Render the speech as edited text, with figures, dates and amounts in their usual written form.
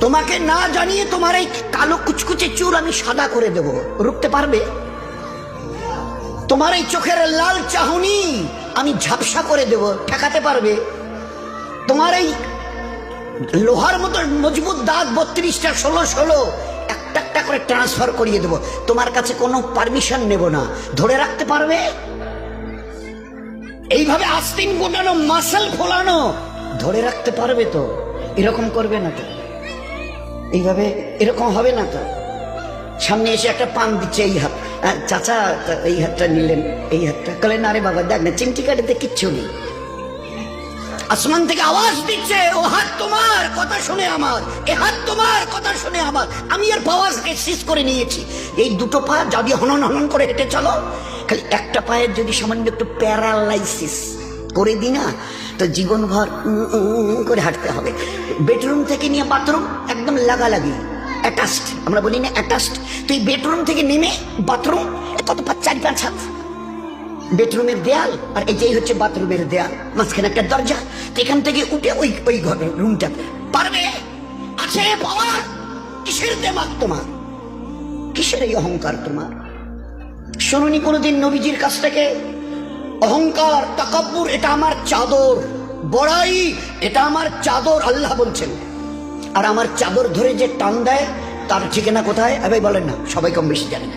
তোমাকে না জানিয়ে তোমার এই কালো কুচকুচে চুল আমি সাদা করে দেব, রুখতে পারবে? তোমার এই চোখের লাল চাহনি আমি ঝাপসা করে দেব, ঠেকাতে পারবে? তোমার এই লোহার মতো মজবুত দাঁত 32টা 16 একটা একটা করে ট্রান্সফার করিয়ে দেব, তোমার কাছে কোনো পারমিশন নেব না, ধরে রাখতে পারবে? এইভাবে আস্তিন গোটানো মাসল ফোলানো ধরে রাখতে পারবে তো? এরকম করবে না তো? এইভাবে এরকম হবে না তো? সামনে এসে একটা পান দিচ্ছে, এই হাত, চাচা এই হাতটা নিলেন, এই হাতটা কলে না রে বাবা দেখ না চিমটি কাটিতে কিচ্ছু নেই। আসমান থেকে আওয়াজ দিচ্ছে, ও হাত তোমার কথা শুনে আমার, এ হাত তোমার কথা শুনে আমার। আমি এর পাওয়ারকে সিজ করে নিয়েছি। এই দুটো পা যদি হনন হনন করে হেঁটে চলো, খালি একটা পায়ের যদি সামান্য একটু প্যারালাইসিস করে দিই না, তো জীবনভর করে হাঁটতে হবে। বেডরুম থেকে নিয়ে বাথরুম একদম লাগালাগি, অ্যাটাচড, আমরা বলি না অ্যাটাচড। তুই বেডরুম থেকে নেমে বাথরুম কত 4-5 হাত, বেডরুমের দেয়াল আর এটাই হচ্ছে বাথরুমের দেয়াল, মাঝখানে একটা দরজা। তো এখান থেকে উঠে ওই ঘরে রুমটা পারবে? আছে পাওয়ার? কিসের দেমাগ তোমার? কিসের এই অহংকার তোমার? শুনুনি কোনোদিন নবীজির কাছ থেকে অহংকার, তাকাব্বুর এটা আমার চাদর, বড়াই এটা আমার চাদর, আল্লাহ বলছেন। আর আমার চাদর ধরে যে টান দেয় তার ঠিকানা কোথায়? ভাই বলেন না, সবাই কম বেশি জানেন।